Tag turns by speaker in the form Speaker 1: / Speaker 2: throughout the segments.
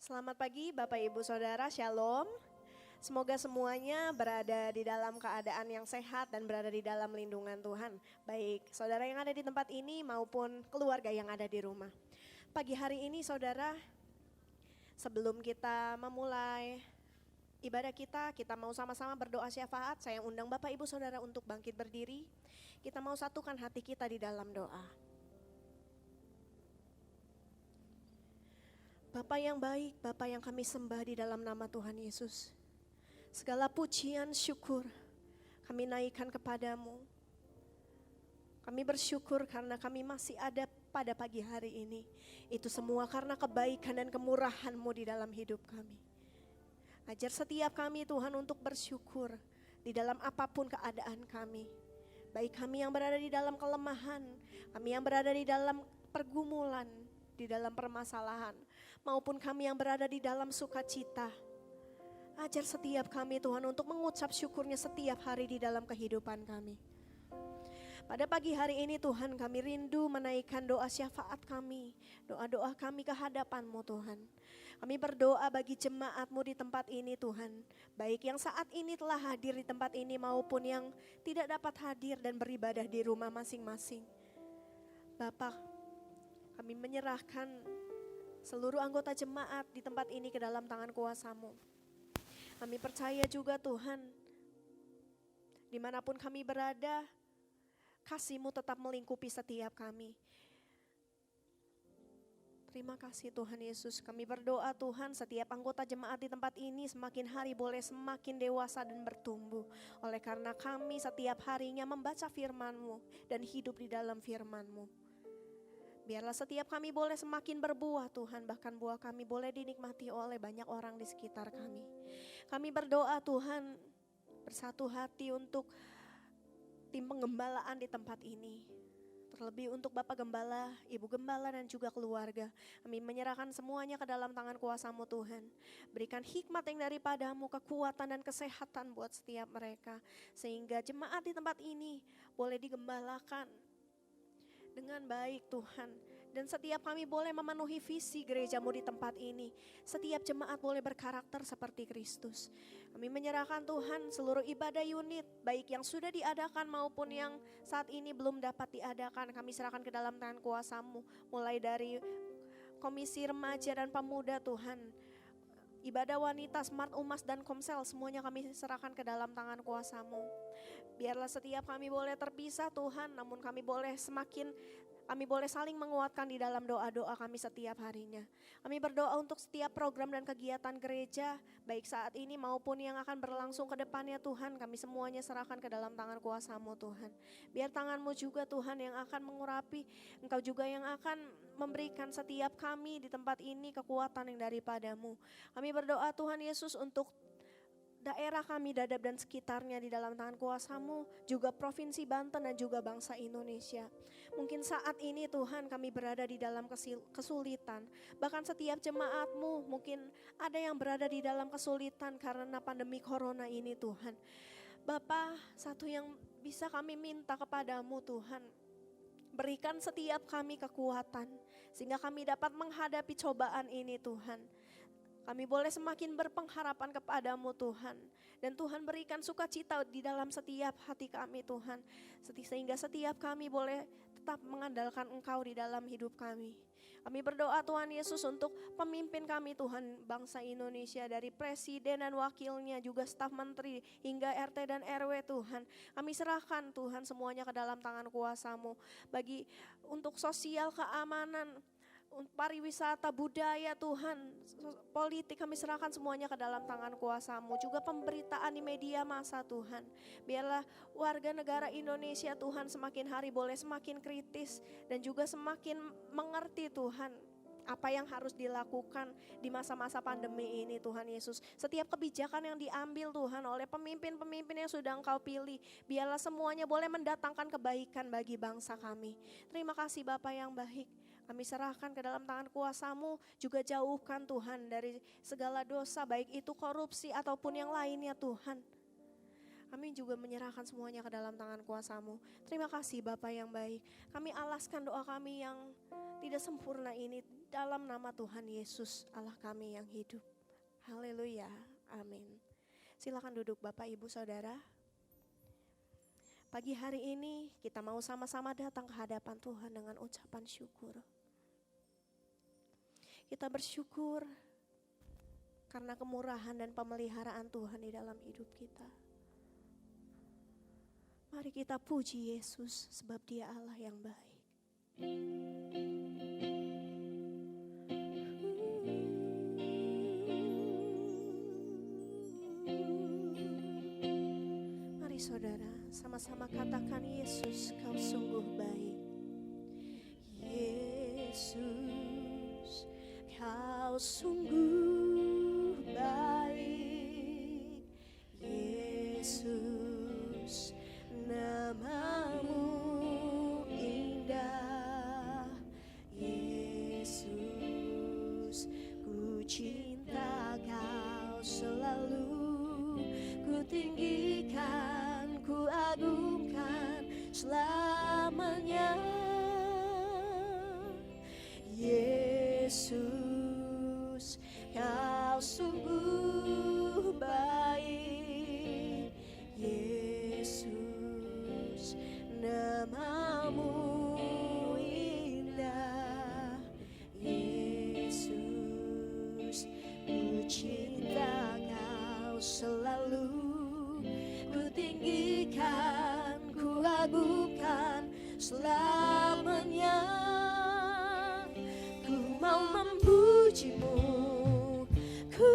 Speaker 1: Selamat pagi Bapak Ibu Saudara, Shalom. Semoga semuanya berada di dalam keadaan yang sehat dan berada di dalam lindungan Tuhan. Baik saudara yang ada di tempat ini maupun keluarga yang ada di rumah. Pagi hari ini saudara, sebelum kita memulai ibadah kita mau sama-sama berdoa syafaat. Saya undang Bapak Ibu Saudara untuk bangkit berdiri. Kita mau satukan hati kita di dalam doa. Bapa yang baik, Bapa yang kami sembah di dalam nama Tuhan Yesus. Segala pujian syukur kami naikkan kepadamu. Kami bersyukur karena kami masih ada pada pagi hari ini. Itu semua karena kebaikan dan kemurahan-Mu di dalam hidup kami. Ajar setiap kami Tuhan untuk bersyukur di dalam apapun keadaan kami. Baik kami yang berada di dalam kelemahan, kami yang berada di dalam pergumulan, di dalam permasalahan, maupun kami yang berada di dalam sukacita. Ajar setiap kami Tuhan untuk mengucap syukurnya setiap hari di dalam kehidupan kami. Pada pagi hari ini Tuhan, kami rindu menaikkan doa syafaat kami, doa-doa kami ke hadapan-Mu Tuhan. Kami berdoa bagi jemaat-Mu di tempat ini Tuhan, baik yang saat ini telah hadir di tempat ini maupun yang tidak dapat hadir dan beribadah di rumah masing-masing. Bapak, kami menyerahkan seluruh anggota jemaat di tempat ini ke dalam tangan kuasa-Mu. Kami percaya juga Tuhan, dimanapun kami berada, kasih-Mu tetap melingkupi setiap kami. Terima kasih Tuhan Yesus. Kami berdoa Tuhan, setiap anggota jemaat di tempat ini semakin hari boleh semakin dewasa dan bertumbuh. Oleh karena kami setiap harinya membaca firman-Mu dan hidup di dalam firman-Mu. Biarlah setiap kami boleh semakin berbuah Tuhan, bahkan buah kami boleh dinikmati oleh banyak orang di sekitar kami. Kami berdoa Tuhan, bersatu hati untuk tim penggembalaan di tempat ini. Terlebih untuk Bapak Gembala, Ibu Gembala dan juga keluarga. Kami menyerahkan semuanya ke dalam tangan kuasa-Mu Tuhan. Berikan hikmat yang daripada-Mu, kekuatan dan kesehatan buat setiap mereka. Sehingga jemaat di tempat ini boleh digembalakan dengan baik Tuhan. Dan setiap kami boleh memenuhi visi gereja-Mu di tempat ini. Setiap jemaat boleh berkarakter seperti Kristus. Kami menyerahkan Tuhan seluruh ibadah unit, baik yang sudah diadakan maupun yang saat ini belum dapat diadakan. Kami serahkan ke dalam tangan kuasa-Mu. Mulai dari Komisi Remaja dan Pemuda Tuhan, ibadah wanita, Smart Umas dan Komsel, semuanya kami serahkan ke dalam tangan kuasa-Mu. Biarlah setiap kami boleh terpisah Tuhan, namun kami boleh saling menguatkan di dalam doa-doa kami setiap harinya. Kami berdoa untuk setiap program dan kegiatan gereja, baik saat ini maupun yang akan berlangsung ke depannya Tuhan. Kami semuanya serahkan ke dalam tangan kuasa-Mu Tuhan. Biar tangan-Mu juga Tuhan yang akan mengurapi, Engkau juga yang akan memberikan setiap kami di tempat ini kekuatan yang daripada-Mu. Kami berdoa Tuhan Yesus untuk daerah kami Dadap dan sekitarnya di dalam tangan kuasa-Mu, juga Provinsi Banten dan juga bangsa Indonesia. Mungkin saat ini Tuhan kami berada di dalam kesulitan, bahkan setiap jemaat-Mu mungkin ada yang berada di dalam kesulitan karena pandemi corona ini Tuhan. Bapa, satu yang bisa kami minta kepadamu Tuhan, berikan setiap kami kekuatan sehingga kami dapat menghadapi cobaan ini Tuhan. Kami boleh semakin berpengharapan kepadamu Tuhan. Dan Tuhan berikan sukacita di dalam setiap hati kami Tuhan. Sehingga setiap kami boleh tetap mengandalkan Engkau di dalam hidup kami. Kami berdoa Tuhan Yesus untuk pemimpin kami Tuhan, bangsa Indonesia, dari presiden dan wakilnya, juga staf menteri hingga RT dan RW Tuhan. Kami serahkan Tuhan semuanya ke dalam tangan kuasa-Mu. Bagi untuk sosial, keamanan, pariwisata, budaya Tuhan, politik, kami serahkan semuanya ke dalam tangan kuasa-Mu. Juga pemberitaan di media massa Tuhan. Biarlah warga negara Indonesia Tuhan semakin hari boleh semakin kritis dan juga semakin mengerti Tuhan apa yang harus dilakukan di masa-masa pandemi ini Tuhan Yesus. Setiap kebijakan yang diambil Tuhan oleh pemimpin-pemimpin yang sudah Engkau pilih, biarlah semuanya boleh mendatangkan kebaikan bagi bangsa kami. Terima kasih Bapa yang baik. Kami serahkan ke dalam tangan kuasa-Mu, juga jauhkan Tuhan dari segala dosa, baik itu korupsi ataupun yang lainnya Tuhan. Kami juga menyerahkan semuanya ke dalam tangan kuasa-Mu. Terima kasih Bapa yang baik. Kami alaskan doa kami yang tidak sempurna ini dalam nama Tuhan Yesus, Allah kami yang hidup. Haleluya, amin. Silakan duduk Bapak, Ibu, Saudara. Pagi hari ini kita mau sama-sama datang ke hadapan Tuhan dengan ucapan syukur. Kita bersyukur karena kemurahan dan pemeliharaan Tuhan di dalam hidup kita. Mari kita puji Yesus sebab Dia Allah yang baik. Mari saudara, sama-sama katakan, Yesus, Kau sungguh baik. Yesus, Kau sungguh baik. Yesus, Nama-Mu indah. Yesus, ku cinta Kau selalu. Ku tinggikan, ku agungkan selamanya. Yesus, Kau sungguh baik. Yesus, Nama-Mu indah. Yesus, ku cinta Kau selalu. Ku tinggikan, ku agungkan selamanya. Ku mau memuji-Mu, ku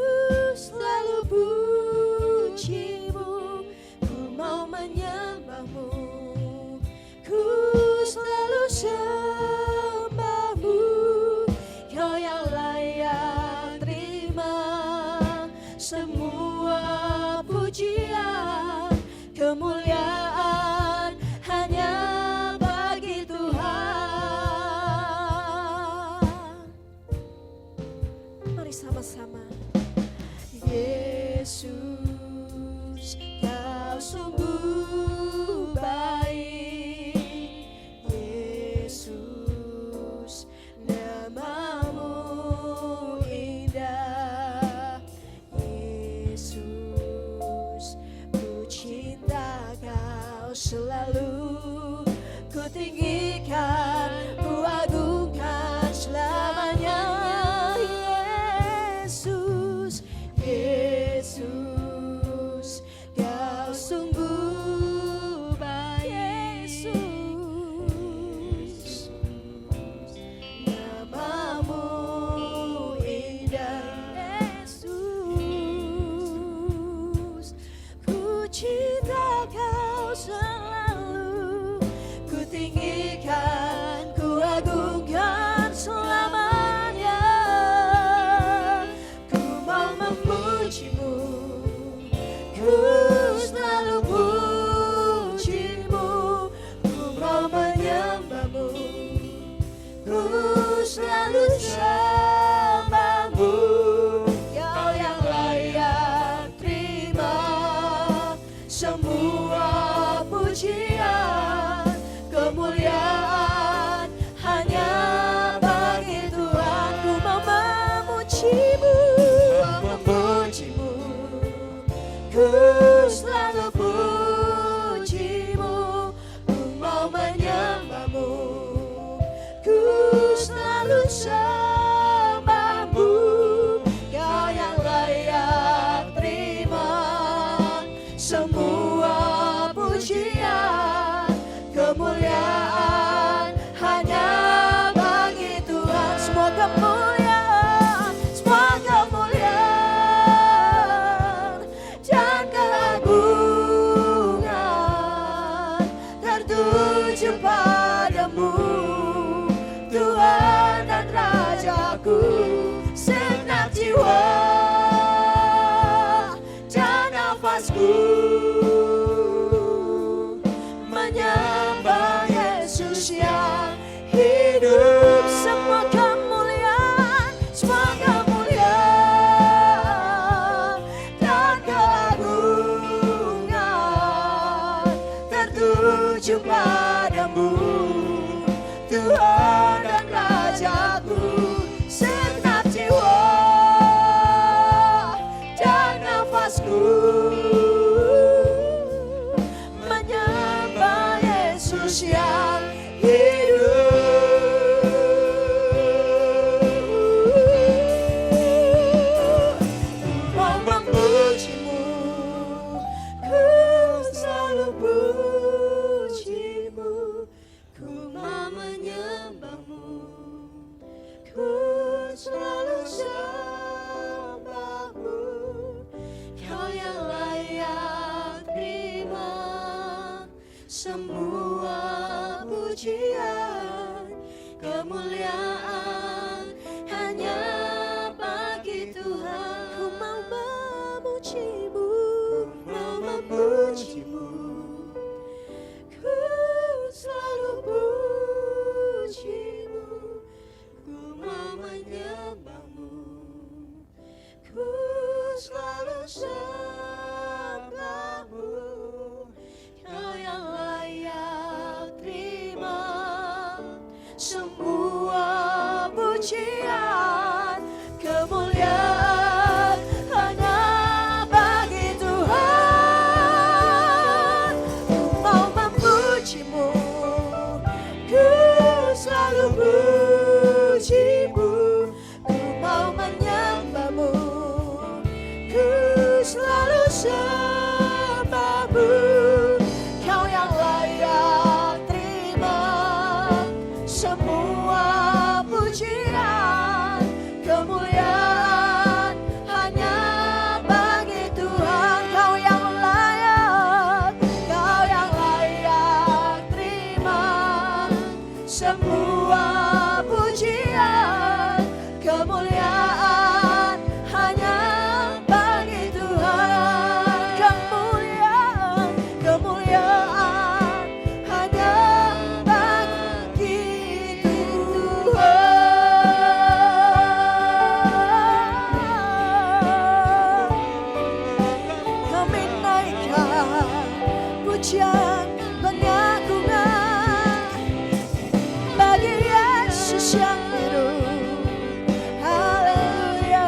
Speaker 1: selalu puji-Mu. Ku mau menyembah-Mu, ku selalu sembah-Mu. Kau yang layak terima semua pujian, kemuliaan hanya bagi Tuhan. Mari sama-sama. Yesus, Kau sungguh baik. Yesus, Nama-Mu indah. Yesus, ku cinta Kau selalu. Ku tinggikan, ku agungkan selamanya. Yesus, Yesus, Kau sungguh baik. Yesus, Nama-Mu indah. Yesus, ku cinta Kau selalu. Ku tinggikan, ku agungkan selamanya. Ku mau memuji-Mu, ku selalu puji-Mu. Ku mau menyembah-Mu, ku selalu sembah-Mu. Kau yang layak terima semua pujian, kemuliaan hanya bagi Tuhan. Ku mau memuji-Mu, memuji-Mu, ku selalu puji-Mu. Ku mau menyembah-Mu, ku selalu sembah-Mu. berujung padamu, Tuhan dan Rajaku. Segenap jiwa dan nafasku menyembah Yesus yang hidup. Mau memujimu, ku selalu pujimu, ku mau menyembahmu, ku selalu sembahmu. Kau yang layak terima semua pujian, kemuliaan hanya bagi Tuhan. Ku mau memujimu, mau memujimu, ku selalu pujimu, ku mau menyembahmu, ku selalu sembahmu. Kau yang layak terima semua pujian, kemuliaan hanya bagi Tuhan. Ku mau memujimu, ku selalu pujimu, ku mau menyembahmu, ku selalu sembahmu. Kau yang layak terima semua pujian, kemuliaan hanya bagi Tuhan. Kau yang layak terima semua pujian, kemuliaan hanya bagi Tuhan. Kemuliaan hanya bagi Tuhan. Kami naikkan pujian pengagungan bagi Yesus yang hidup. Haleluya.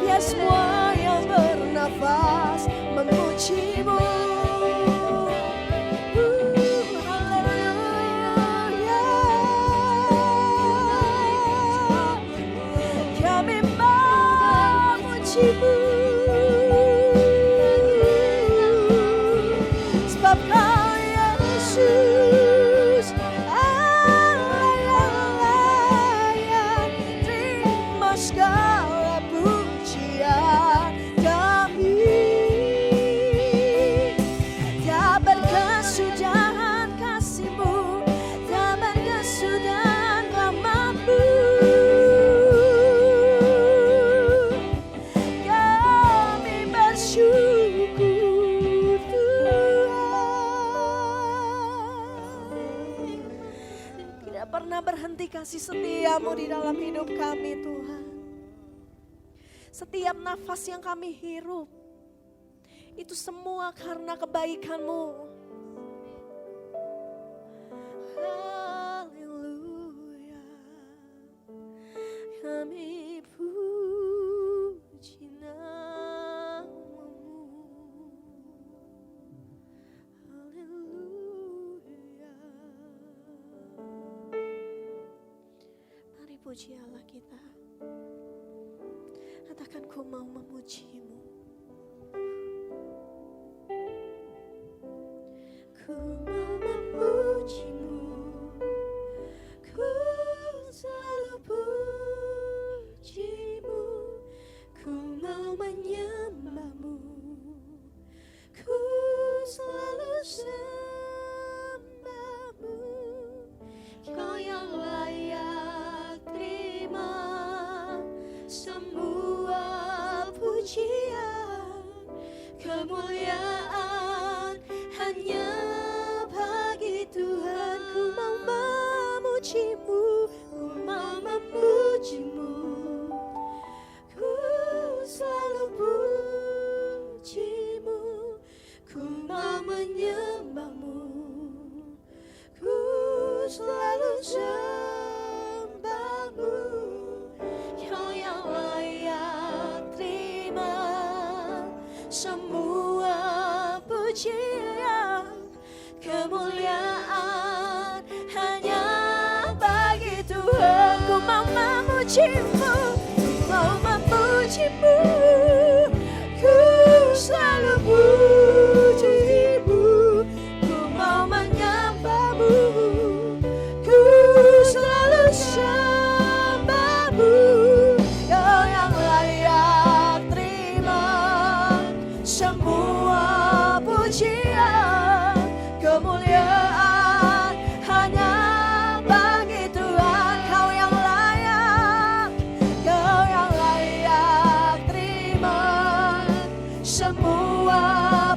Speaker 1: Biar semua yang bernafas memujimu. Haleluya. Kami memujimu, sebab Kau Yesus Allah yang layak terima segala pujian kami. Tak berkesudahan kasih-Mu, tak berkesudahan rahmat-Mu. Kami bersyukur Tuhan. Tidak pernah berhenti kasih setia-Mu di dalam hidup kami Tuhan. Setiap nafas yang kami hirup, itu semua karena kebaikan-Mu. Haleluya. Kami puji nama-Mu. Haleluya. Mari puji Allah kita. Katakan, ku mau memuji-Mu. Ku mau memuji-Mu, ku selalu puji-Mu, ku mau menyembah-Mu, ku selalu sembah-Mu. Kau yang layak terima semua pujian. selalu sembahmu, Kau yang layak terima semua pujian, kemuliaan hanya bagi Tuhan. Ku mau memujimu, mau memujimu, ku selalu pujimu, ku mau menyembahmu, ku selalu sembahmu, Kau yang layak terima semua pujian, kemuliaan hanya bagi Tuhan. Kau yang layak terima semua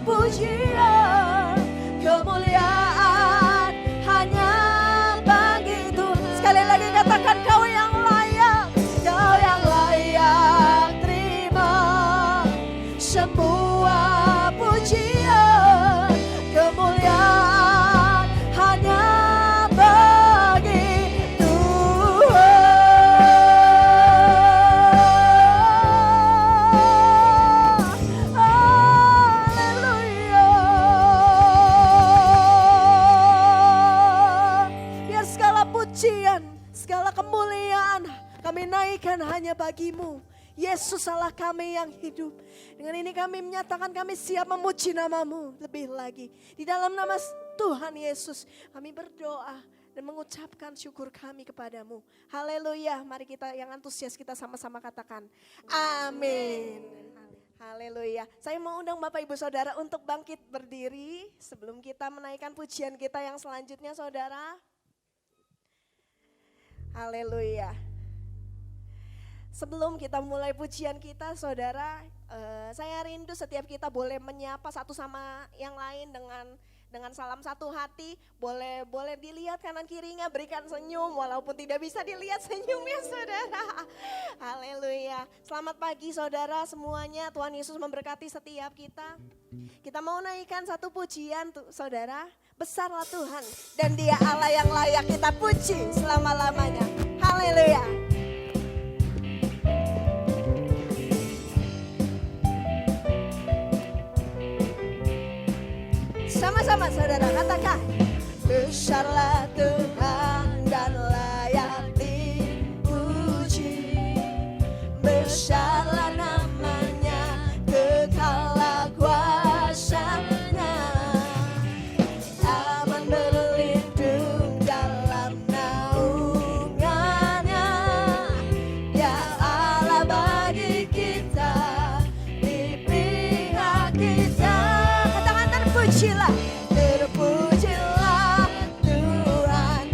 Speaker 1: pujian, kemuliaan hanya bagi Tuhan. Sekali lagi katakan, Kau yang layak terima semua pujian, kemuliaan hanya bagi Tuhan. Haleluya. Biar segala pujian, segala kemuliaan kami naikkan hanya bagi-Mu. Yesus Allah kami yang hidup. Dengan ini kami menyatakan kami siap memuji nama-Mu lebih lagi. Di dalam nama Tuhan Yesus kami berdoa dan mengucapkan syukur kami kepadamu. Haleluya. Mari kita yang antusias kita sama-sama katakan amin. Haleluya. Saya mau undang Bapak Ibu Saudara untuk bangkit berdiri sebelum kita menaikkan pujian kita yang selanjutnya, Saudara. Haleluya. Sebelum kita mulai pujian kita, Saudara, saya rindu setiap kita boleh menyapa satu sama yang lain dengan salam satu hati. Boleh dilihat kanan kirinya, berikan senyum walaupun tidak bisa dilihat senyumnya, Saudara. Haleluya. Selamat pagi, Saudara semuanya. Tuhan Yesus memberkati setiap kita. Kita mau naikkan satu pujian, Saudara. Besarlah Tuhan dan Dia Allah yang layak kita puji selama-lamanya. Haleluya. Sama-sama Saudara katakan, besarlah Tuhan dan layak dipuji, besarlah namanya, kekallah kuasanya, aman berlindung dalam naungannya, ya Allah bagi kita, di pihak kita. Katakan terpujilah, terpujilah Tuhan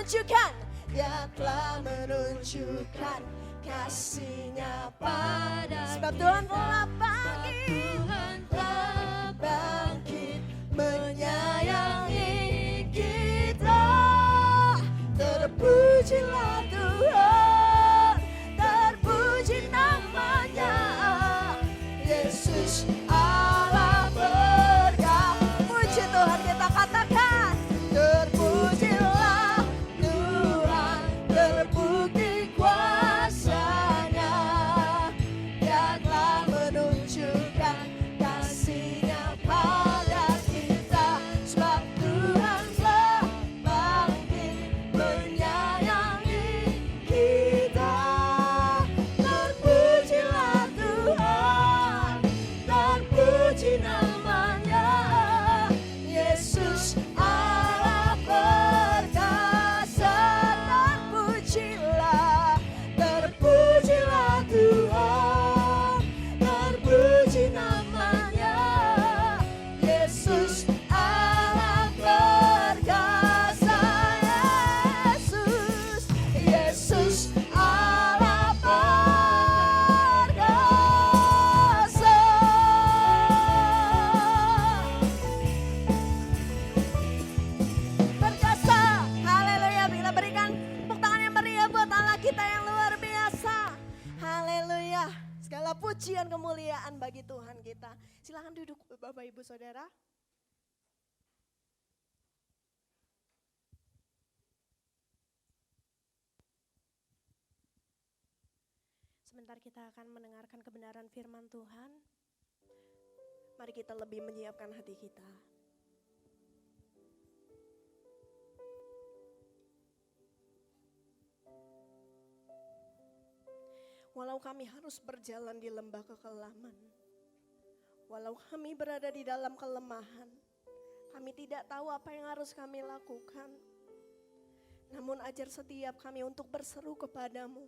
Speaker 1: menunjukkan, Dia telah menunjukkan kasih-Nya pada sebab Tuhan telah bangkit menyayangi kita. Terpujilah Tuhan, terpuji namanya, Yesus Allah berkah. Puji Tuhan, kita katakan, terpujilah Tuhan, terbukti kuasa-Nya, Dia telah menunjukkan kasih-Nya pada kita, sebab Tuhan telah bangkit menyayangi kita. Terpujilah Tuhan, terpuji namanya, Yesus Allah perkasa. Terpujilah Tuhan, terpuji namanya, Yesus Allah perkasa. Yesus Allah perkasa. Perkasa, haleluya. Bila berikan tepuk tangan yang meriah buat Allah kita yang luar biasa. Haleluya. Segala pujian kemuliaan bagi Tuhan kita. Silakan duduk Bapak Ibu Saudara. Sebentar kita akan mendengarkan kebenaran firman Tuhan. Mari kita lebih menyiapkan hati kita. Walau kami harus berjalan di lembah kekelaman, walau kami berada di dalam kelemahan, kami tidak tahu apa yang harus kami lakukan. Namun ajar setiap kami untuk berseru kepadamu,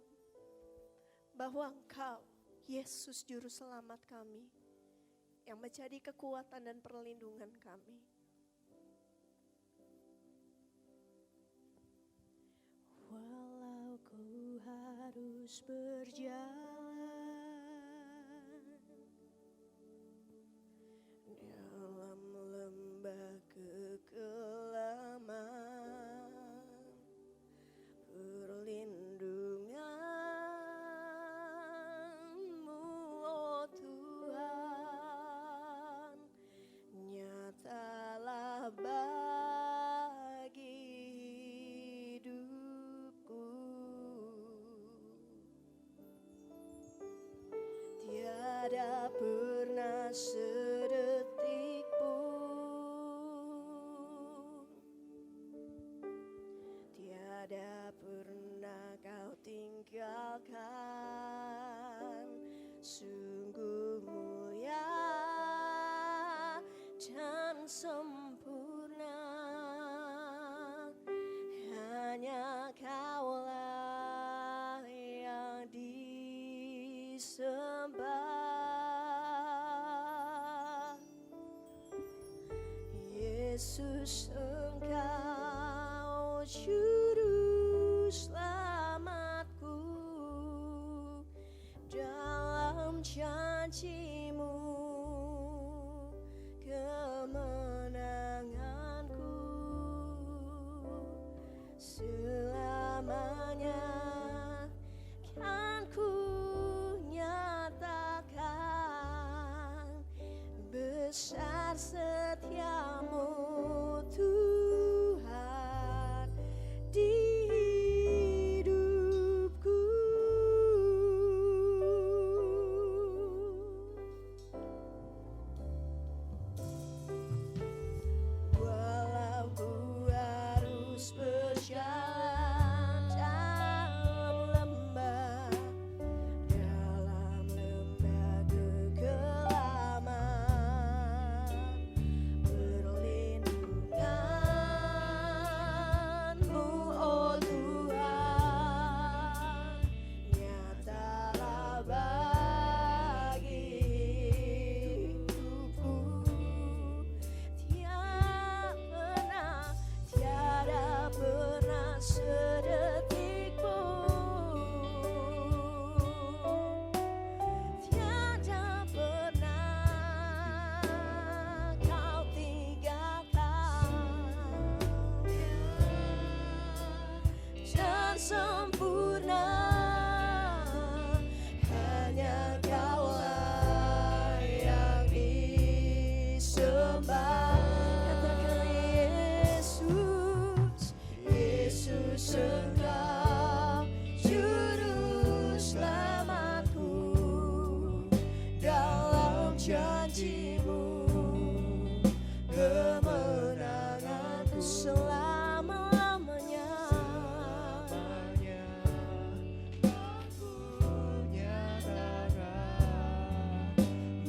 Speaker 1: bahwa Engkau, Yesus Juru Selamat kami, yang menjadi kekuatan dan perlindungan kami. Walau ku harus berjalan dalam lembah kekelaman, perlindungan-Mu, oh Tuhan, nyatalah bagi hidupku. Tiada pernah sedetik pun, tiada pernah Kau tinggalkan. Sungguh mulia dan sempurna, hanya Kaulah yang disembah. Yesus, Engkau Juru Selamatku, dalam janji-Mu kemenanganku. Selamanya kan ku nyatakan besar setia-Mu Tuhan di hidupku. Walau ku harus berjalan Engkau juru selamatku, dalam janji-Mu kemenanganku selama-lamanya.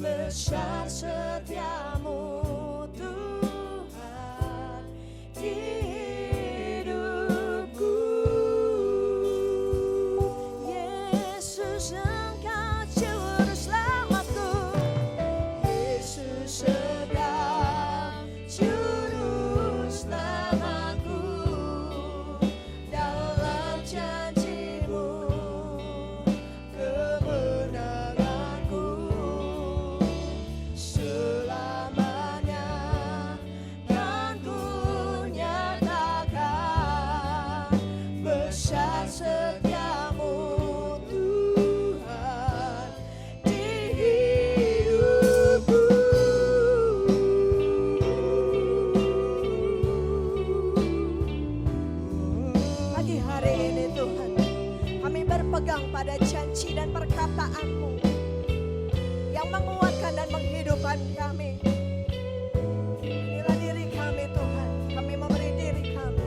Speaker 1: Besar setiamu Tuhan di hidupku. Yesus Engkau juru selamatku, Yesus Engkau juru selamatku, dalam janji-Mu kemenanganku selamanya kan ku nyatakan besar setiamu Tuhan di hidupku. Pagi hari ini Tuhan, kami berpegang pada janji dan perkataan-Mu yang menguatkan dan menghidupkan kami. Inilah diri kami Tuhan, kami memberi diri kami.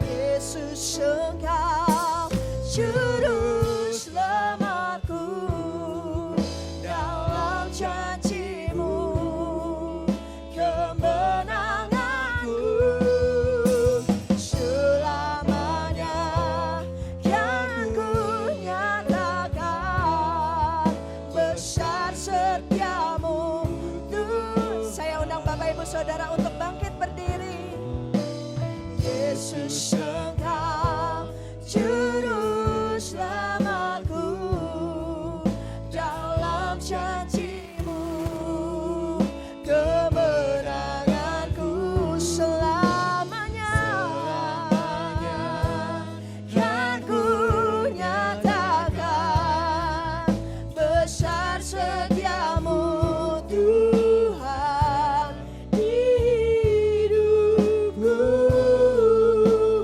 Speaker 1: Yesus Engkau juru selamatku, dalam janji-Mu kemenanganku selamanya kan ku nyatakan besar setiamu Tuhan. Saya undang Bapak Ibu Saudara untuk bangkit berdiri. Yesus Engkau juru selamatku, dalam janji-Mu kemenanganku selamanya kan ku nyatakan besar setiamu Tuhan di hidupku.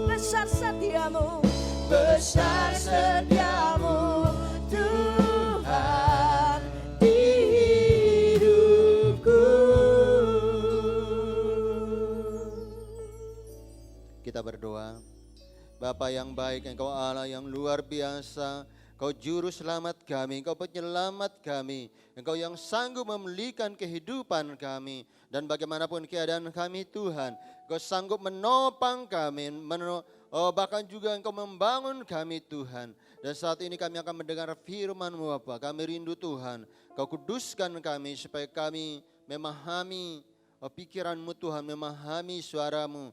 Speaker 1: Besar setiamu, besar setiamu Tuhan di hidupku.
Speaker 2: Kita berdoa. Bapa yang baik, Engkau Allah yang luar biasa, Engkau juru selamat kami, Engkau penyelamat kami, Engkau yang sanggup memulihkan kehidupan kami. Dan bagaimanapun keadaan kami Tuhan, Engkau sanggup menopang kami, bahkan juga Engkau membangun kami Tuhan. Dan saat ini kami akan mendengar firman-Mu Bapa. Kami rindu Tuhan, Kau kuduskan kami supaya kami memahami pikiran-Mu Tuhan, memahami suara-Mu,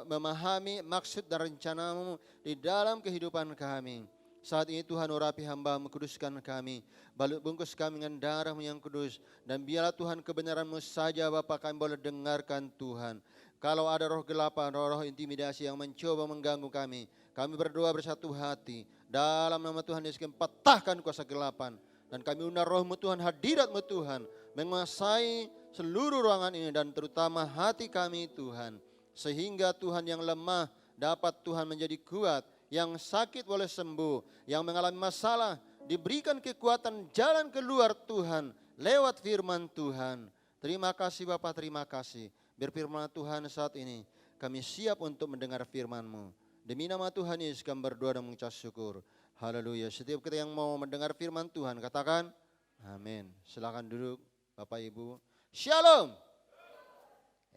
Speaker 2: memahami maksud dan rencana-Mu di dalam kehidupan kami. Saat ini Tuhan urapi hamba-Mu, kuduskan kami, balut bungkus kami dengan darah-Mu yang kudus. Dan biarlah Tuhan kebenaran-Mu saja Bapa kami boleh dengarkan Tuhan. Kalau ada roh gelapan, roh-roh intimidasi yang mencoba mengganggu kami berdoa bersatu hati. Dalam nama Tuhan Yesus kami patahkan kuasa gelapan. Dan kami undang roh-Mu Tuhan, hadirat-Mu Tuhan, menguasai seluruh ruangan ini dan terutama hati kami Tuhan. Sehingga Tuhan yang lemah dapat Tuhan menjadi kuat, yang sakit boleh sembuh, yang mengalami masalah diberikan kekuatan jalan keluar Tuhan lewat firman Tuhan. Terima kasih Bapa, terima kasih. Berfirman Tuhan saat ini, kami siap untuk mendengar firman-Mu. Demi nama Tuhan Yesus kami berdoa dan mengucap syukur. Haleluya. Setiap kita yang mau mendengar firman Tuhan katakan amin. Silakan duduk Bapak Ibu. Shalom.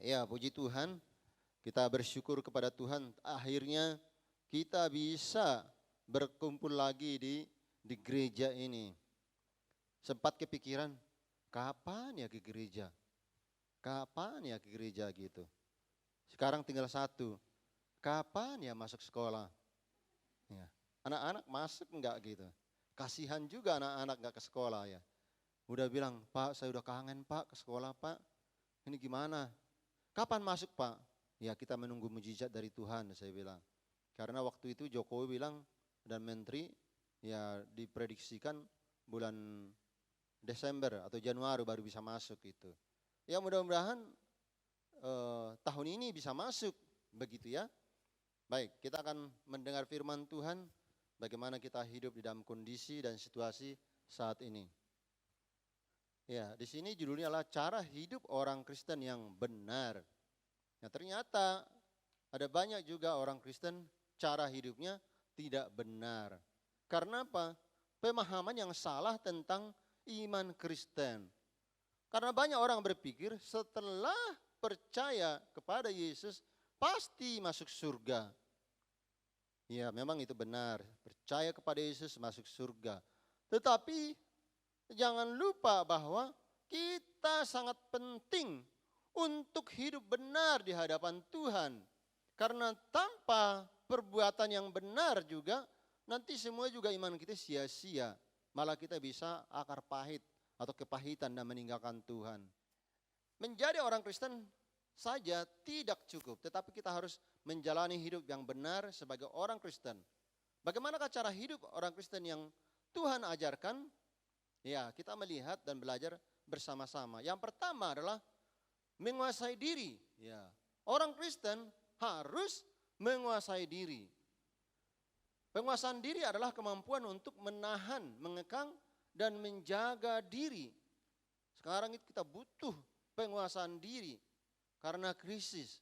Speaker 2: Ya, puji Tuhan. Kita bersyukur kepada Tuhan, akhirnya kita bisa berkumpul lagi di gereja ini. Sempat kepikiran, kapan ya ke gereja? Kapan ya ke gereja gitu. Sekarang tinggal satu, kapan ya masuk sekolah? Ya. Anak-anak masuk enggak gitu. Kasihan juga anak-anak enggak ke sekolah ya. Udah bilang, Pak saya udah kangen Pak ke sekolah Pak. Ini gimana? Kapan masuk Pak? Ya kita menunggu mujizat dari Tuhan saya bilang. Karena waktu itu Jokowi bilang dan Menteri ya diprediksikan bulan Desember atau Januari baru bisa masuk itu. Ya mudah-mudahan tahun ini bisa masuk, begitu ya. Baik, kita akan mendengar firman Tuhan, bagaimana kita hidup di dalam kondisi dan situasi saat ini. Ya, di sini judulnya adalah cara hidup orang Kristen yang benar. Nah, ternyata ada banyak juga orang Kristen cara hidupnya tidak benar. Karena apa? Pemahaman yang salah tentang iman Kristen. Karena banyak orang berpikir setelah percaya kepada Yesus pasti masuk surga. Ya, memang itu benar. Percaya kepada Yesus masuk surga. Tetapi jangan lupa bahwa kita sangat penting untuk hidup benar di hadapan Tuhan. Karena tanpa perbuatan yang benar juga, nanti semua juga iman kita sia-sia. Malah kita bisa akar pahit atau kepahitan dan meninggalkan Tuhan. Menjadi orang Kristen saja tidak cukup, tetapi kita harus menjalani hidup yang benar sebagai orang Kristen. Bagaimanakah cara hidup orang Kristen yang Tuhan ajarkan? Ya, kita melihat dan belajar bersama-sama. Yang pertama adalah menguasai diri. Ya, orang Kristen harus menguasai diri. Penguasaan diri adalah kemampuan untuk menahan, mengekang, dan menjaga diri. Sekarang itu kita butuh penguasaan diri karena krisis.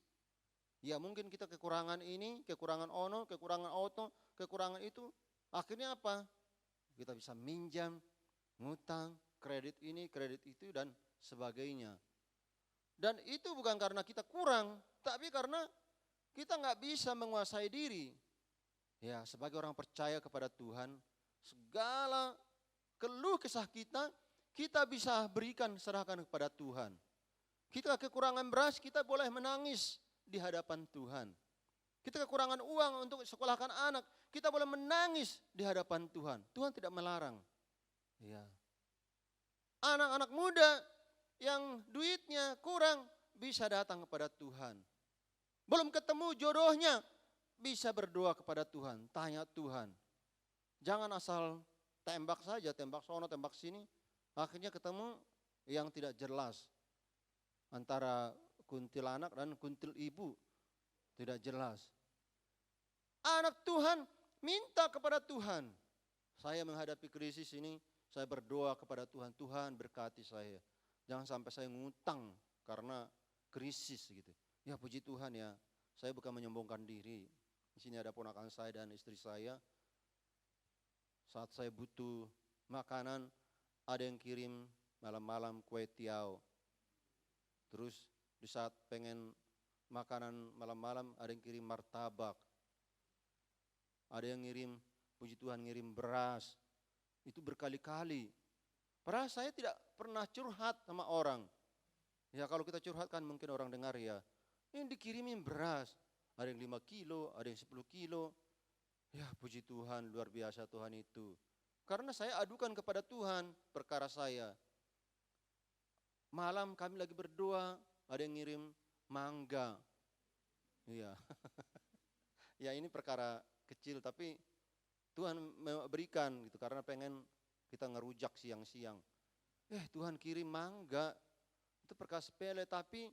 Speaker 2: Ya mungkin kita kekurangan ini, kekurangan ono, kekurangan auto, kekurangan itu. Akhirnya apa? Kita bisa minjam, ngutang, kredit ini, kredit itu, dan sebagainya. Dan itu bukan karena kita kurang, tapi karena kita nggak bisa menguasai diri. Ya, sebagai orang percaya kepada Tuhan, segala keluh kesah kita bisa berikan, serahkan kepada Tuhan. Kita kekurangan beras, kita boleh menangis di hadapan Tuhan. Kita kekurangan uang untuk sekolahkan anak, kita boleh menangis di hadapan Tuhan. Tuhan tidak melarang. Ya. Anak-anak muda yang duitnya kurang bisa datang kepada Tuhan. Belum ketemu jodohnya, bisa berdoa kepada Tuhan, tanya Tuhan. Jangan asal tembak saja, tembak sono, tembak sini. Akhirnya ketemu yang tidak jelas. Antara kuntilanak dan kuntil ibu. Tidak jelas. Anak Tuhan minta kepada Tuhan. Saya menghadapi krisis ini, saya berdoa kepada Tuhan. Tuhan berkati saya. Jangan sampai saya ngutang karena krisis gitu. Ya puji Tuhan ya, saya bukan menyombongkan diri. Di sini ada ponakan saya dan istri saya. Saat saya butuh makanan, ada yang kirim malam-malam kue tiaw. Terus di saat pengen makanan malam-malam, ada yang kirim martabak. Ada yang ngirim, puji Tuhan ngirim beras. Itu berkali-kali. Padahal saya tidak pernah curhat sama orang. Ya kalau kita curhat kan mungkin orang dengar ya. Ini dikirimin beras. Ada yang 5 kilo, ada yang 10 kilo. Ya puji Tuhan, luar biasa Tuhan itu. Karena saya adukan kepada Tuhan perkara saya. Malam kami lagi berdoa, ada yang ngirim mangga. Iya. Ya ini perkara kecil tapi Tuhan berikan gitu karena pengen kita ngerujak siang-siang. Tuhan kirim mangga. Itu perkara sepele tapi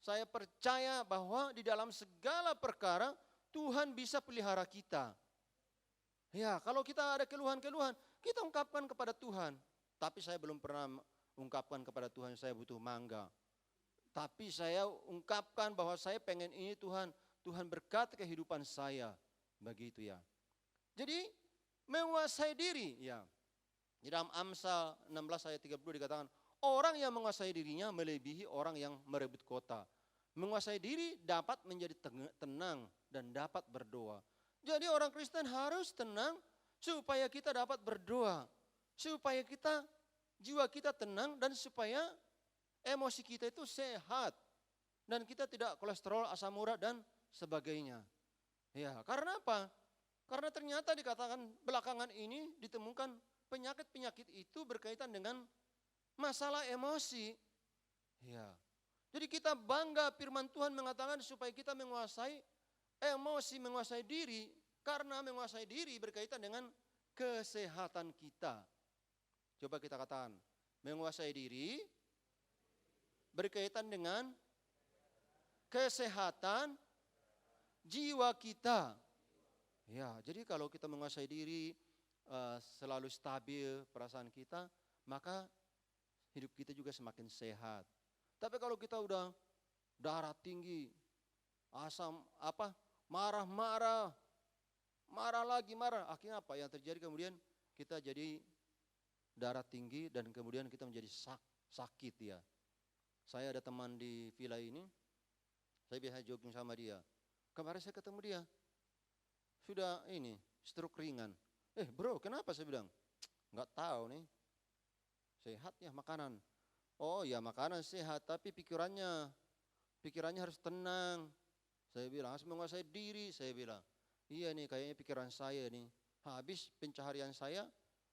Speaker 2: saya percaya bahwa di dalam segala perkara Tuhan bisa pelihara kita. Ya, kalau kita ada keluhan-keluhan, kita ungkapkan kepada Tuhan. Tapi saya belum pernah ungkapkan kepada Tuhan saya butuh mangga. Tapi saya ungkapkan bahwa saya pengen ini Tuhan. Tuhan berkati kehidupan saya. Begitu ya. Jadi menguasai diri ya. Di dalam Amsal 16 ayat 30 dikatakan, orang yang menguasai dirinya melebihi orang yang merebut kota. Menguasai diri dapat menjadi tenang dan dapat berdoa. Jadi orang Kristen harus tenang supaya kita dapat berdoa. Supaya jiwa kita tenang dan supaya emosi kita itu sehat. Dan kita tidak kolesterol, asam urat dan sebagainya. Ya, karena apa? Karena ternyata dikatakan belakangan ini ditemukan penyakit-penyakit itu berkaitan dengan masalah emosi. Ya. Jadi kita bangga firman Tuhan mengatakan supaya kita menguasai emosi, menguasai diri. Karena menguasai diri berkaitan dengan kesehatan kita. Coba kita katakan, Menguasai diri berkaitan dengan kesehatan jiwa kita. Ya, jadi kalau kita menguasai diri, selalu stabil perasaan kita, maka hidup kita juga semakin sehat. Tapi kalau kita udah darah tinggi, asam marah-marah, marah lagi marah, akhirnya apa yang terjadi? Kemudian kita jadi darah tinggi dan kemudian kita menjadi sakit ya. Saya ada teman di villa ini, saya biasa jogging sama dia. Kemarin saya ketemu dia, sudah ini stroke ringan. Bro, kenapa? Saya bilang, nggak tahu nih, sehat ya makanan. Oh ya makanan sehat, tapi pikirannya harus tenang. Saya bilang, harus menguasai diri, saya bilang. Iya nih, kayaknya pikiran saya nih, habis pencaharian saya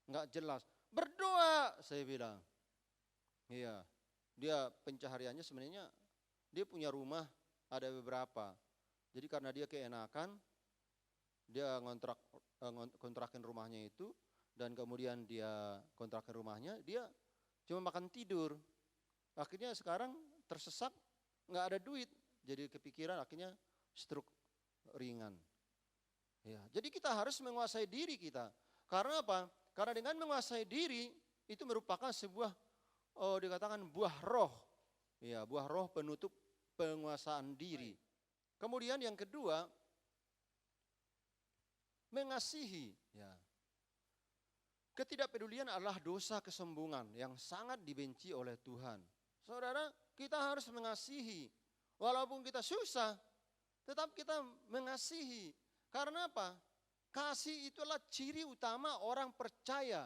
Speaker 2: nggak jelas. Berdoa, saya bilang. Iya, dia pencahariannya sebenarnya, dia punya rumah, ada beberapa. Jadi karena dia keenakan, dia kontrakin rumahnya itu, dan kemudian dia kontrakin rumahnya, dia cuma makan tidur. Akhirnya sekarang tersesat, nggak ada duit, jadi kepikiran akhirnya stroke ringan. Ya, jadi kita harus menguasai diri kita. Karena apa? Karena dengan menguasai diri itu merupakan sebuah dikatakan buah roh. Ya, buah roh penutup penguasaan diri. Kemudian yang kedua, mengasihi. Ya. Ketidakpedulian adalah dosa kesombongan yang sangat dibenci oleh Tuhan. Saudara, kita harus mengasihi. Walaupun kita susah, tetap kita mengasihi. Karena apa? Kasih itulah ciri utama orang percaya.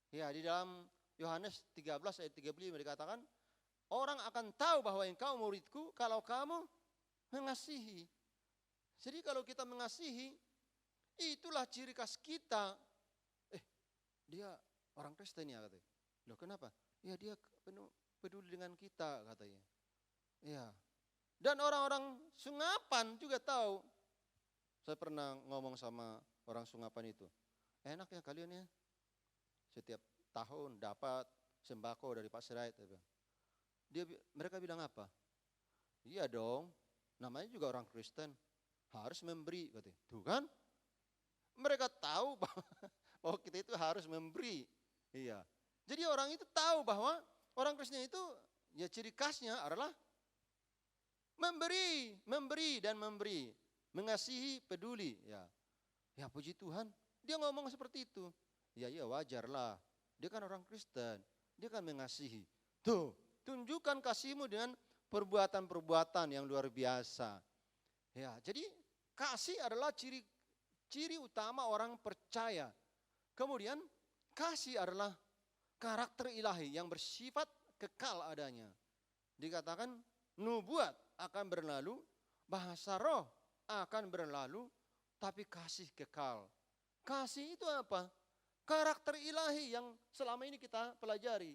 Speaker 2: Ya, di dalam Yohanes 13 ayat 35 dikatakan, orang akan tahu bahwa engkau muridku kalau kamu mengasihi. Jadi kalau kita mengasihi, itulah ciri khas kita. Dia orang Kristen ya katanya. Loh kenapa? Ya dia penuh peduli dengan kita katanya. Ya. Dan orang-orang Sungapan juga tahu. Saya pernah ngomong sama orang Sungapan itu. Enak ya kalian ya. Setiap tahun dapat sembako dari Pak Sirait. Mereka bilang apa? Iya dong. Namanya juga orang Kristen. Harus memberi katanya. Tuh kan? Mereka tahu bahwa kita itu harus memberi. Iya. Jadi orang itu tahu bahwa orang Kristen itu ya ciri khasnya adalah memberi dan memberi. Mengasihi, peduli. Ya, puji Tuhan. Dia ngomong seperti itu. Ya wajarlah. Dia kan orang Kristen. Dia kan mengasihi. Tuh, tunjukkan kasihmu dengan perbuatan-perbuatan yang luar biasa. Ya, jadi kasih adalah ciri utama orang percaya. Kemudian kasih adalah karakter ilahi yang bersifat kekal adanya. Dikatakan nubuat akan berlalu, bahasa roh akan berlalu, tapi kasih kekal. Kasih itu apa? Karakter ilahi yang selama ini kita pelajari.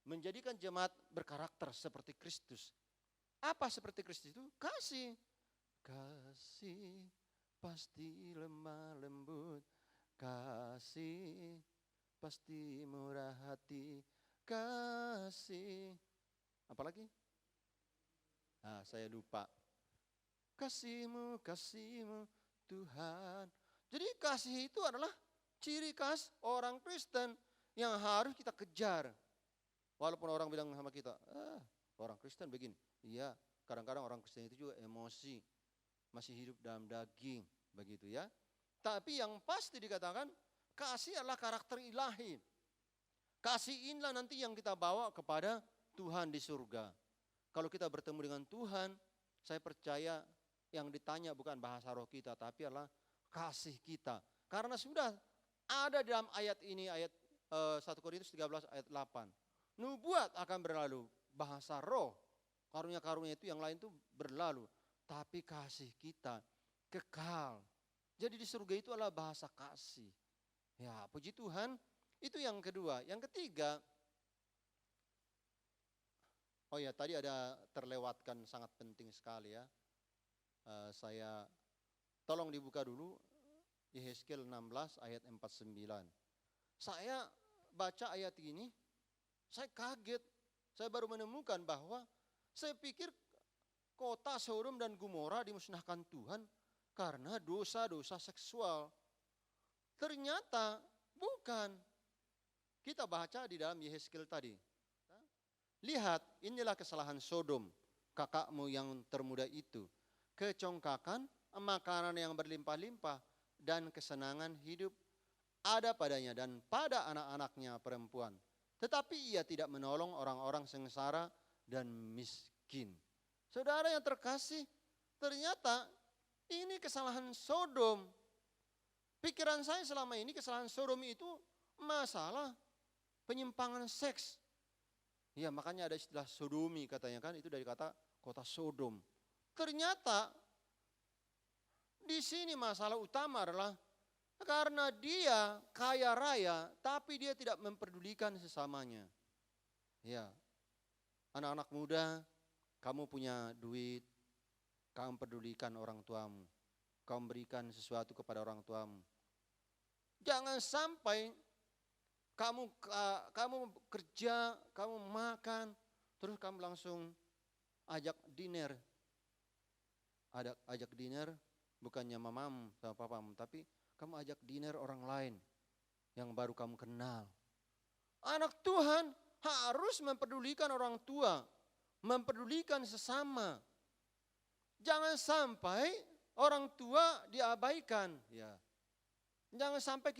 Speaker 2: Menjadikan jemaat berkarakter seperti Kristus. Apa seperti Kristus itu? Kasih. Kasih pasti lemah lembut. Kasih pasti murah hati. Kasih. Apalagi? Saya lupa. Kasihmu Tuhan. Jadi kasih itu adalah ciri khas orang Kristen yang harus kita kejar. Walaupun orang bilang sama kita, orang Kristen begini. Iya, kadang-kadang orang Kristen itu juga emosi. Masih hidup dalam daging, begitu ya. Tapi yang pasti dikatakan, kasih adalah karakter ilahi. Kasih inilah nanti yang kita bawa kepada Tuhan di surga. Kalau kita bertemu dengan Tuhan, saya percaya yang ditanya bukan bahasa roh kita, tapi adalah kasih kita. Karena sudah ada dalam ayat ini, ayat 1 Korintus 13 ayat 8. Nubuat akan berlalu, bahasa roh, karunia-karunia itu yang lain itu berlalu. Tapi kasih kita kekal. Jadi di surga itu adalah bahasa kasih. Ya, puji Tuhan. Itu yang kedua. Yang ketiga, tadi ada terlewatkan sangat penting sekali ya. Saya tolong dibuka dulu Yehezkiel 16 ayat 49. Saya baca ayat ini, Saya kaget, saya baru menemukan bahwa saya pikir kota Sodom dan Gomora dimusnahkan Tuhan karena dosa-dosa seksual. Ternyata bukan. Kita baca di dalam Yehezkiel tadi. Lihat, inilah kesalahan Sodom, kakakmu yang termuda itu. Kecongkakan, makanan yang berlimpah-limpah, dan kesenangan hidup ada padanya dan pada anak-anaknya perempuan. Tetapi ia tidak menolong orang-orang sengsara dan miskin. Saudara yang terkasih, ternyata ini kesalahan Sodom. Pikiran saya selama ini kesalahan Sodom itu masalah penyimpangan seks. Ya, makanya ada istilah sodomi katanya kan, itu dari kata kota Sodom. Ternyata di sini masalah utama adalah karena dia kaya raya tapi dia tidak memperdulikan sesamanya. Ya. Anak-anak muda, kamu punya duit, kamu pedulikan orang tuamu. Kamu berikan sesuatu kepada orang tuamu. Jangan sampai kamu kerja, kamu makan, terus kamu langsung ajak dinner. Ajak dinner bukannya mamamu sama papamu, tapi kamu ajak dinner orang lain yang baru kamu kenal. Anak Tuhan harus mempedulikan orang tua, mempedulikan sesama. Jangan sampai orang tua diabaikan, ya. Jangan sampai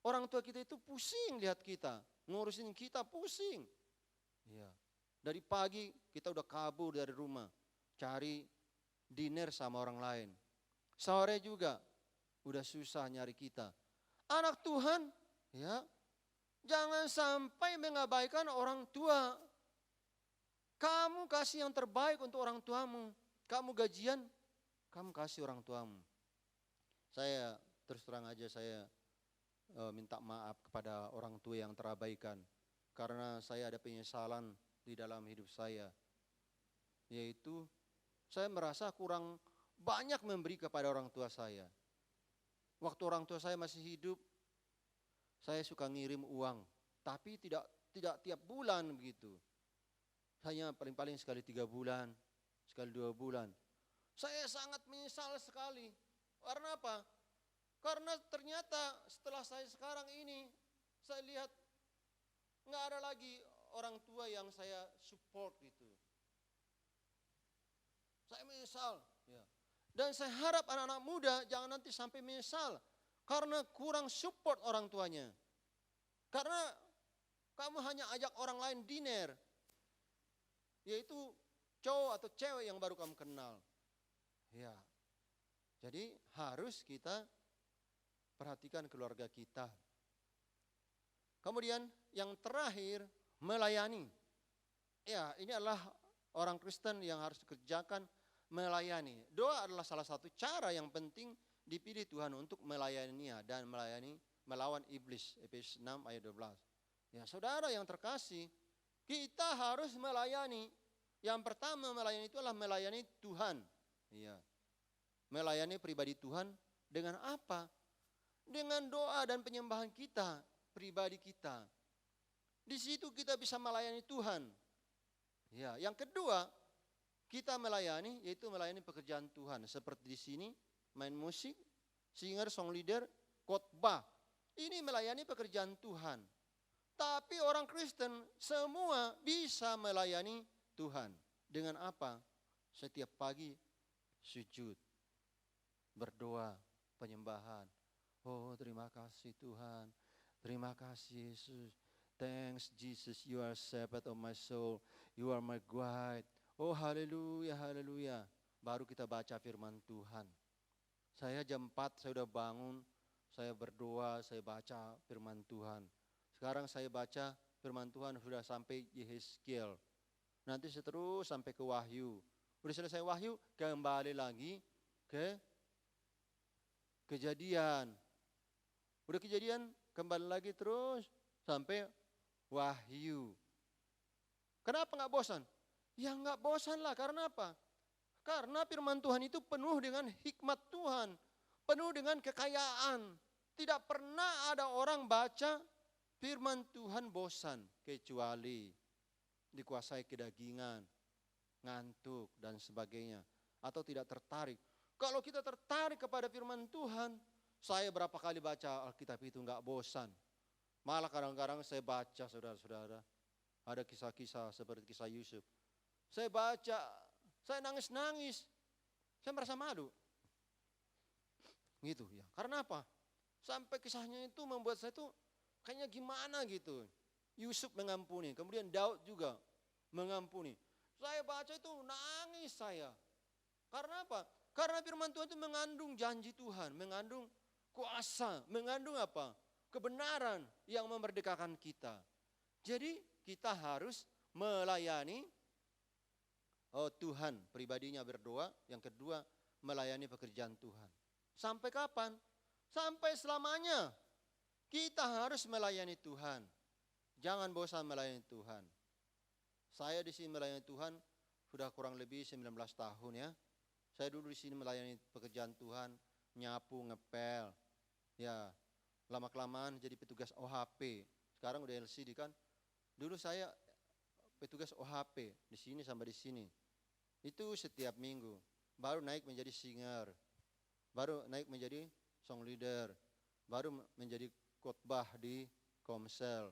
Speaker 2: orang tua kita itu pusing lihat kita, ngurusin kita pusing. Ya. Dari pagi kita udah kabur dari rumah, cari dinner sama orang lain. Sore juga udah susah nyari kita. Anak Tuhan, ya, jangan sampai mengabaikan orang tua. Kamu kasih yang terbaik untuk orang tuamu. Kamu gajian, kamu kasih orang tuamu. Saya terus terang aja saya minta maaf kepada orang tua yang terabaikan. Karena saya ada penyesalan di dalam hidup saya. Yaitu saya merasa kurang banyak memberi kepada orang tua saya. Waktu orang tua saya masih hidup, saya suka ngirim uang. Tapi tidak tiap bulan begitu. Hanya paling-paling sekali 3 bulan, sekali 2 bulan. Saya sangat menyesal sekali. Karena apa? Karena ternyata setelah saya sekarang ini, saya lihat nggak ada lagi orang tua yang saya support gitu. Saya menyesal. Ya. Dan saya harap anak-anak muda jangan nanti sampai menyesal karena kurang support orang tuanya. Karena kamu hanya ajak orang lain dinner, yaitu cowok atau cewek yang baru kamu kenal. Ya. Jadi harus kita perhatikan keluarga kita. Kemudian yang terakhir, melayani. Ya, ini adalah orang Kristen yang harus dikerjakan, melayani. Doa adalah salah satu cara yang penting dipilih Tuhan untuk melayaninya dan melawan iblis. Efesus 6 ayat 12. Ya, saudara yang terkasih, kita harus melayani. Yang pertama melayani itu adalah melayani Tuhan. Ya. Melayani pribadi Tuhan dengan apa? Dengan doa dan penyembahan kita, pribadi kita. Di situ kita bisa melayani Tuhan. Ya, yang kedua, kita melayani yaitu melayani pekerjaan Tuhan. Seperti di sini, main musik, singer, song leader, khotbah. Ini melayani pekerjaan Tuhan. Tapi orang Kristen semua bisa melayani Tuhan. Dengan apa? Setiap pagi sujud, berdoa, penyembahan. Oh, terima kasih Tuhan. Terima kasih Yesus. Thanks Jesus, you are shepherd of my soul. You are my guide. Oh, haleluya, haleluya. Baru kita baca firman Tuhan. Saya jam 4, saya udah bangun. Saya berdoa, saya baca firman Tuhan. Sekarang saya baca firman Tuhan sudah sampai Yehezkiel. Nanti seterus sampai ke Wahyu. Udah selesai Wahyu, kembali lagi ke Kejadian. Udah Kejadian, kembali lagi terus sampai Wahyu. Kenapa nggak bosan? Ya nggak bosan lah, karena apa? Karena firman Tuhan itu penuh dengan hikmat Tuhan, penuh dengan kekayaan. Tidak pernah ada orang baca firman Tuhan bosan kecuali dikuasai kedagingan, ngantuk dan sebagainya, atau tidak tertarik. Kalau kita tertarik kepada firman Tuhan, saya berapa kali baca Alkitab itu nggak bosan. Malah kadang-kadang saya baca, saudara-saudara, ada kisah-kisah seperti kisah Yusuf. Saya baca, saya nangis-nangis, saya merasa malu. Gitu ya. Karena apa? Sampai kisahnya itu membuat saya tuh kayaknya gimana gitu. Yusuf mengampuni, kemudian Daud juga mengampuni. Saya baca itu nangis saya. Karena apa? Karena firman Tuhan itu mengandung janji Tuhan, mengandung kuasa, mengandung apa? Kebenaran yang memerdekakan kita. Jadi kita harus melayani Tuhan, pribadinya berdoa. Yang kedua, melayani pekerjaan Tuhan. Sampai kapan? Sampai selamanya. Kita harus melayani Tuhan. Jangan bosan melayani Tuhan. Saya di sini melayani Tuhan sudah kurang lebih 19 tahun ya. Saya dulu di sini melayani pekerjaan Tuhan, nyapu, ngepel. Ya, lama-kelamaan jadi petugas OHP. Sekarang udah LCD kan. Dulu saya petugas OHP di sini sampai di sini. Itu setiap minggu. Baru naik menjadi singer. Baru naik menjadi song leader. Baru menjadi khotbah di Komsel.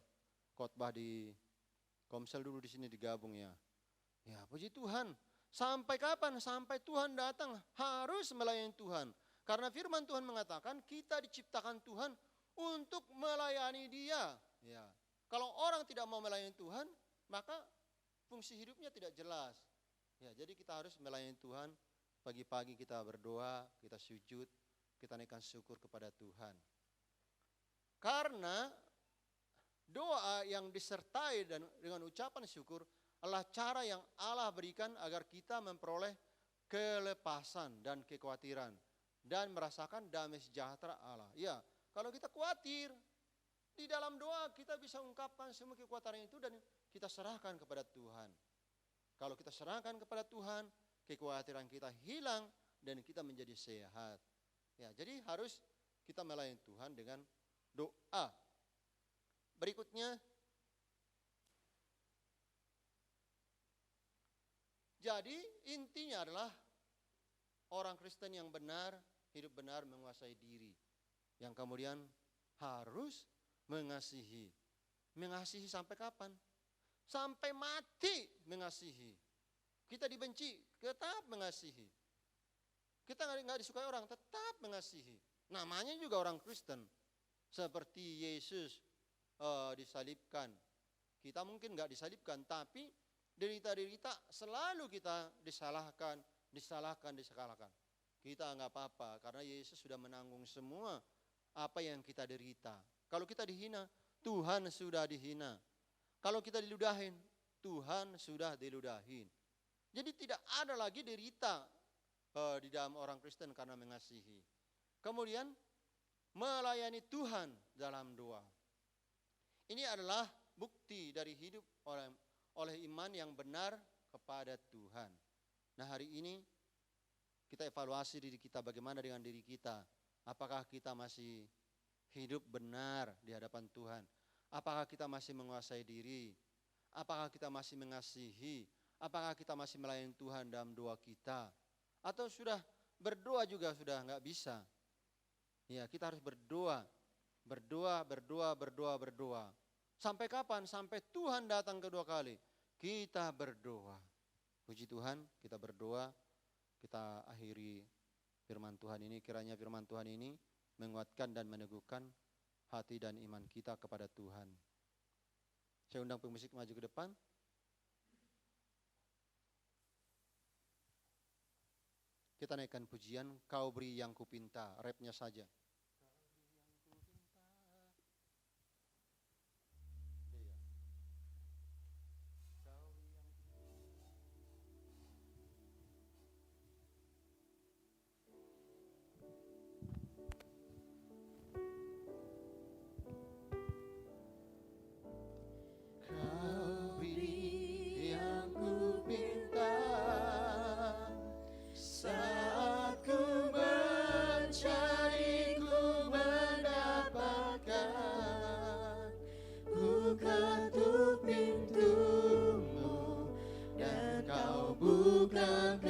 Speaker 2: Khotbah di Komsel dulu di sini digabung ya. Ya, puji Tuhan. Sampai kapan? Sampai Tuhan datang harus melayani Tuhan. Karena firman Tuhan mengatakan kita diciptakan Tuhan untuk melayani Dia. Ya. Kalau orang tidak mau melayani Tuhan, maka fungsi hidupnya tidak jelas. Ya, jadi kita harus melayani Tuhan. Pagi-pagi kita berdoa, kita sujud, kita naikkan syukur kepada Tuhan. Karena doa yang disertai dengan ucapan syukur adalah cara yang Allah berikan agar kita memperoleh kelepasan dan kekhawatiran dan merasakan damai sejahtera Allah. Ya, kalau kita khawatir, di dalam doa kita bisa ungkapkan semua kekhawatiran itu dan kita serahkan kepada Tuhan. Kalau kita serahkan kepada Tuhan, kekhawatiran kita hilang dan kita menjadi sehat. Ya, jadi harus kita melayani Tuhan dengan doa. Berikutnya, jadi intinya adalah orang Kristen yang benar, hidup benar menguasai diri. Yang kemudian harus mengasihi. Mengasihi sampai kapan? Sampai mati mengasihi. Kita dibenci, tetap mengasihi. Kita nggak disukai orang, tetap mengasihi. Namanya juga orang Kristen. Seperti Yesus disalibkan. Kita mungkin nggak disalibkan, tapi derita-derita selalu kita disalahkan. Kita nggak apa-apa karena Yesus sudah menanggung semua apa yang kita derita. Kalau kita dihina, Tuhan sudah dihina. Kalau kita diludahin, Tuhan sudah diludahin. Jadi tidak ada lagi derita di dalam orang Kristen karena mengasihi. Kemudian melayani Tuhan dalam doa. Ini adalah bukti dari hidup oleh iman yang benar kepada Tuhan. Nah, hari ini kita evaluasi diri kita, bagaimana dengan diri kita. Apakah kita masih hidup benar di hadapan Tuhan? Apakah kita masih menguasai diri? Apakah kita masih mengasihi? Apakah kita masih melayani Tuhan dalam doa kita? Atau sudah berdoa juga sudah enggak bisa? Ya, kita harus berdoa. Berdoa. Sampai kapan? Sampai Tuhan datang kedua kali. Kita berdoa. Puji Tuhan, kita berdoa. Kita akhiri firman Tuhan ini. Kiranya firman Tuhan ini menguatkan dan meneguhkan hati dan iman kita kepada Tuhan. Saya undang pemusik maju ke depan. Kita naikkan pujian, Kau beri yang kupinta, rapnya saja.
Speaker 3: Saat ku mencari
Speaker 2: bukakan,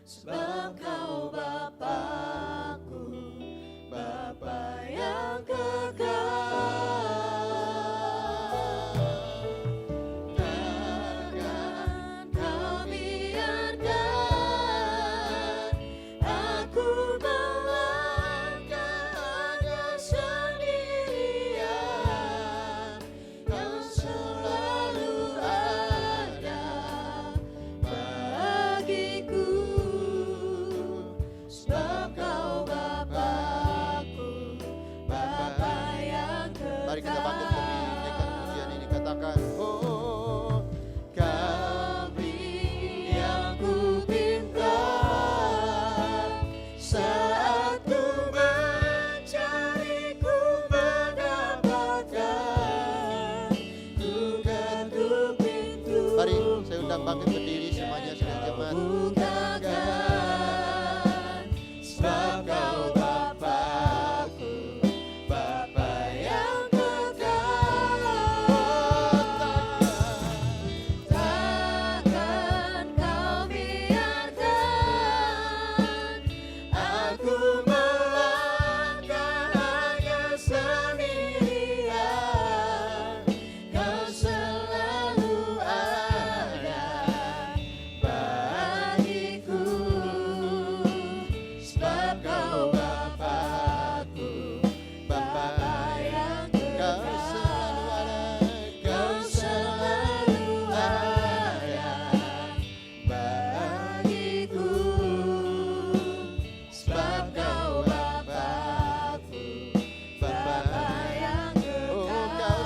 Speaker 2: sebab Kau Bapa-Ku, Bapa yang kekal. Takkan Kau biarkan aku melangkah hanya sendirian. Kau selalu ada bagiku, sebab Kau Bapa-Ku, Bapa yang kekal. Mari kita bangkit berdiri, naikkan pujian ini, katakan, oh, Kau beri yang ku pinta saat ku mencari, ku mendapatkan, ku ketuk pintu. Mari saya undang bangkit berdiri semuanya sedang jemaat. Bukakan, sebab Kau Bapa-Ku, Bapa yang kekal. Takkan Kau biarkan aku melangkah hanya sendirian. Kau selalu ada bagiku, sebab Kau Bapa-Ku, Bapa yang kekal. Kau selalu ada bagiku, sebab Kau Bapa-Ku, Bapa yang kekal. Oh, Kau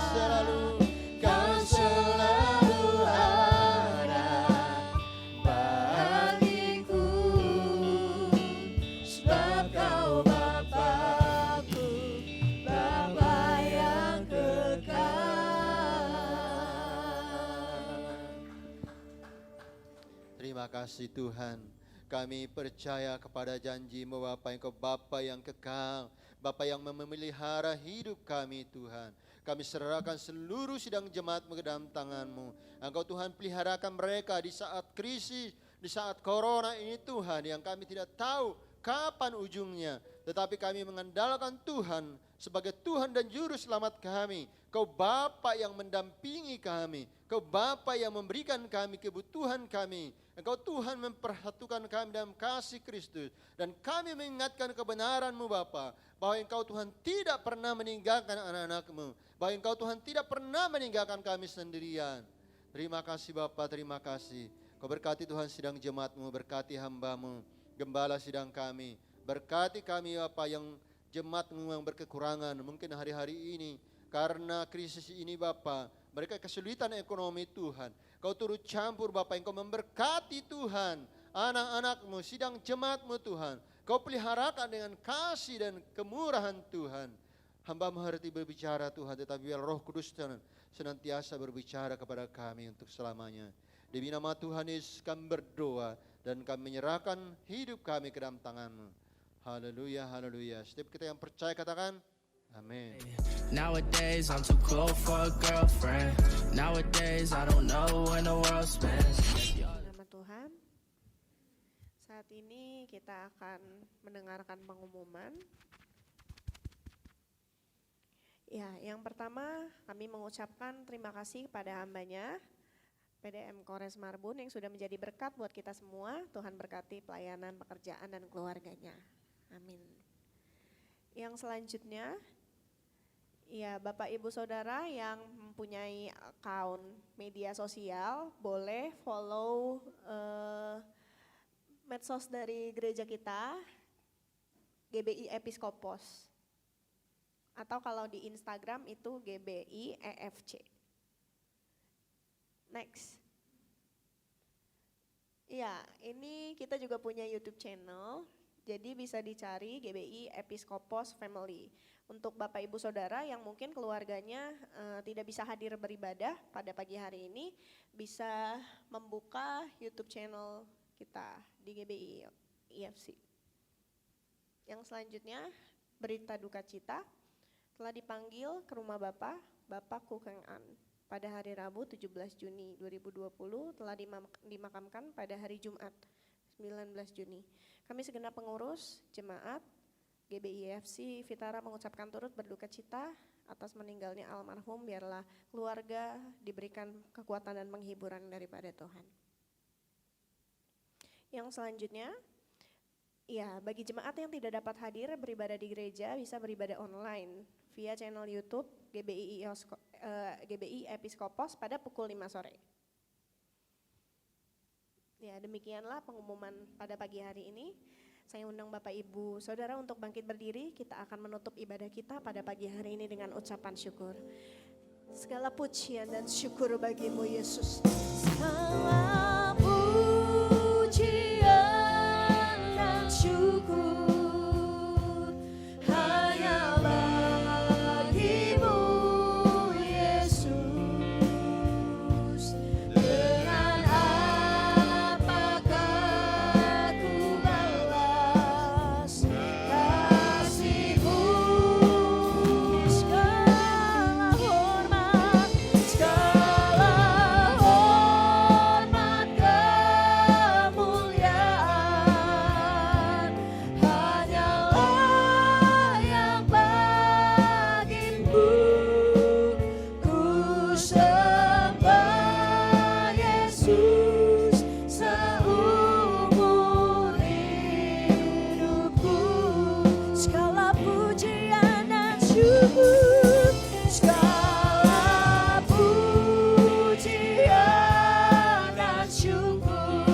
Speaker 2: selalu ada bagiku, sebab Kau Bapa-Ku, Bapa yang kekal. Terima kasih Tuhan. Kami percaya kepada janji-Mu Bapa, Engkau Bapa yang kekal, Bapa yang memelihara hidup kami Tuhan. Kami serahkan seluruh sidang jemaat-Mu ke dalam tangan-Mu. Engkau Tuhan peliharakan mereka di saat krisis, di saat corona ini Tuhan, yang kami tidak tahu kapan ujungnya. Tetapi kami mengandalkan Tuhan sebagai Tuhan dan Juru Selamat kami. Kau Bapa yang mendampingi kami. Kau Bapa yang memberikan kami kebutuhan kami. Engkau Tuhan memperhatukan kami dalam kasih Kristus. Dan kami mengingatkan kebenaran-Mu Bapa, bahwa Engkau Tuhan tidak pernah meninggalkan anak-anak-Mu. Bahwa Engkau Tuhan tidak pernah meninggalkan kami sendirian. Terima kasih Bapa, terima kasih. Kau berkati Tuhan sidang jemaat-Mu, berkati hamba-Mu, gembala sidang kami. Berkati kami Bapa yang jemaat-Mu yang berkekurangan mungkin hari-hari ini. Karena krisis ini Bapa, mereka kesulitan ekonomi Tuhan. Kau turut campur Bapa, Engkau memberkati Tuhan anak-anak-Mu, sidang jemaat-Mu Tuhan. Kau peliharakan dengan kasih dan kemurahan Tuhan. Hamba-Mu mengerti berbicara Tuhan, tetapi biar Roh Kudus senantiasa berbicara kepada kami untuk selamanya. Demi nama Tuhan Yesus kami berdoa dan kami menyerahkan hidup kami ke dalam tangan-Mu. Haleluya, haleluya. Setiap kita yang percaya katakan, amin.
Speaker 3: Nowadays I'm too cool for a girlfriend. Nowadays I don't know when the world spends.
Speaker 1: Nama Tuhan. Saat ini kita akan mendengarkan pengumuman. Ya, yang pertama kami mengucapkan terima kasih kepada hambanya PDM Kores Marbun yang sudah menjadi berkat buat kita semua. Tuhan berkati pelayanan, pekerjaan dan keluarganya. Amin. Yang selanjutnya, ya Bapak Ibu Saudara yang mempunyai akun media sosial boleh follow medsos dari gereja kita, GBI Episkopos. Atau kalau di Instagram itu GBI EFC. Next. Ya, ini kita juga punya YouTube channel. Jadi bisa dicari GBI Episkopos Family. Untuk Bapak Ibu Saudara yang mungkin keluarganya tidak bisa hadir beribadah pada pagi hari ini, bisa membuka YouTube channel kita di GBI EFC. Yang selanjutnya, berita duka cita telah dipanggil ke rumah Bapak Kukeng An. pada hari Rabu 17 Juni 2020 telah dimakamkan pada hari Jumat 19 Juni. Kami segenap pengurus jemaat GBI-FC Fitara mengucapkan turut berduka cita atas meninggalnya almarhum. Biarlah keluarga diberikan kekuatan dan penghiburan daripada Tuhan. Yang selanjutnya, ya, bagi jemaat yang tidak dapat hadir beribadah di gereja bisa beribadah online via channel YouTube GBI Episkopos pada pukul 5 sore. Ya, demikianlah pengumuman pada pagi hari ini. Saya undang Bapak Ibu Saudara untuk bangkit berdiri. Kita akan menutup ibadah kita pada pagi hari ini dengan ucapan syukur. Segala pujian dan syukur bagimu Yesus. Segala pujian dan syukur hanya bagimu Yesus. Dengan apakah ku balas kasih-Mu? Segala hormat kemuliaan hanyalah yang bagimu. Ku sembah Yesus seumur hidupku. Segala pujian dan syukur, segala pujian dan syukur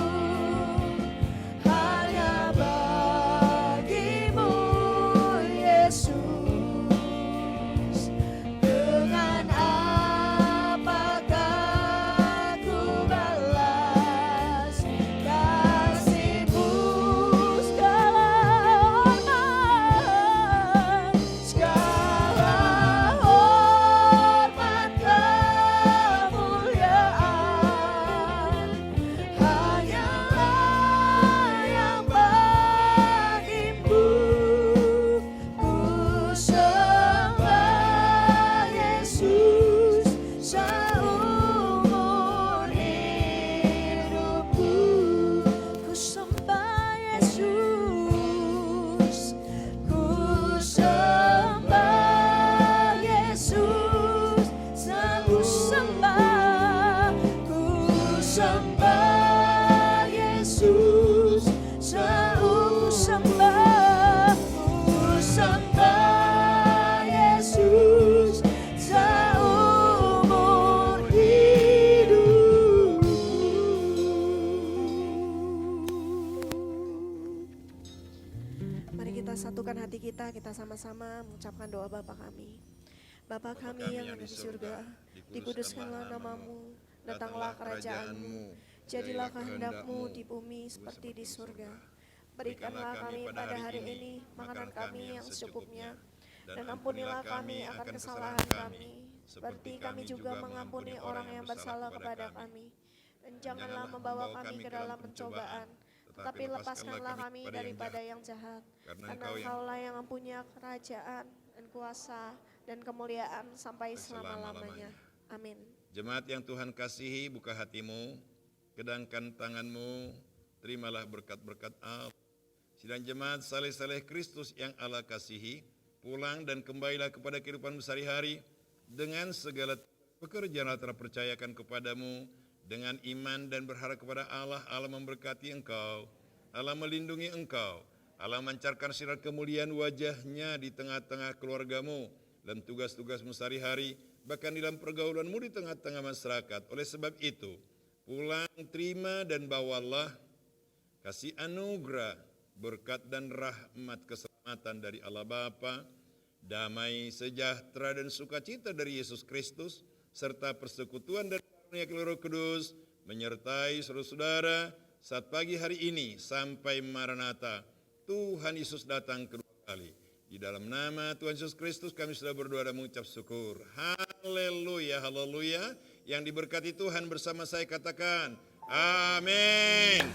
Speaker 1: hanya bagimu Yesus. Dengan apakah ku balas kasih-Mu? Segala hormat kemuliaan hanyalah yang bagimu. Ku sembah Yesus seumur hidupku. Ku sembah Yesus, ku sembah Yesus, ku sembah Yesus, ku sembah Yesus seumur hidup. Mari kita satukan hati kita sama-sama mengucapkan doa Bapa kami. Bapa kami yang ada di surga, dikuduskanlah namamu, datanglah kerajaan-Mu, jadilah kehendak-Mu di bumi seperti di surga. Berikanlah kami pada hari ini makanan kami yang secukupnya, dan ampunilah kami akan kesalahan kami, seperti kami juga mengampuni orang yang bersalah kepada kami. Dan janganlah membawa kami ke dalam pencobaan, tetapi lepaskanlah kami daripada yang jahat. Karena Engkau-lah yang mempunyai kerajaan dan kuasa dan kemuliaan sampai selama-lamanya. Amin.
Speaker 4: Jemaat yang Tuhan kasihi, buka hatimu, kedangkan tanganmu, terimalah berkat-berkat Allah. Sidang jemaat saleh-saleh Kristus yang Allah kasihi, pulang dan kembalilah kepada kehidupan sehari-hari dengan segala pekerjaan yang telah percayakan kepadamu, dengan iman dan berharap kepada Allah. Allah memberkati engkau, Allah melindungi engkau, Allah memancarkan sinar kemuliaan wajahnya di tengah-tengah keluargamu dan tugas-tugasmu sehari-hari, bahkan di dalam pergaulanmu di tengah-tengah masyarakat. Oleh sebab itu, pulang, terima dan bawalah kasih anugerah, berkat dan rahmat keselamatan dari Allah Bapa, damai, sejahtera dan sukacita dari Yesus Kristus, serta persekutuan dan karunia Roh Kudus menyertai saudara-saudara saat pagi hari ini sampai Maranatha. Tuhan Yesus datang kedua kali. Di dalam nama Tuhan Yesus Kristus kami sudah berdoa dan mengucap syukur. Haleluya, haleluya. Yang diberkati Tuhan bersama saya katakan, amin.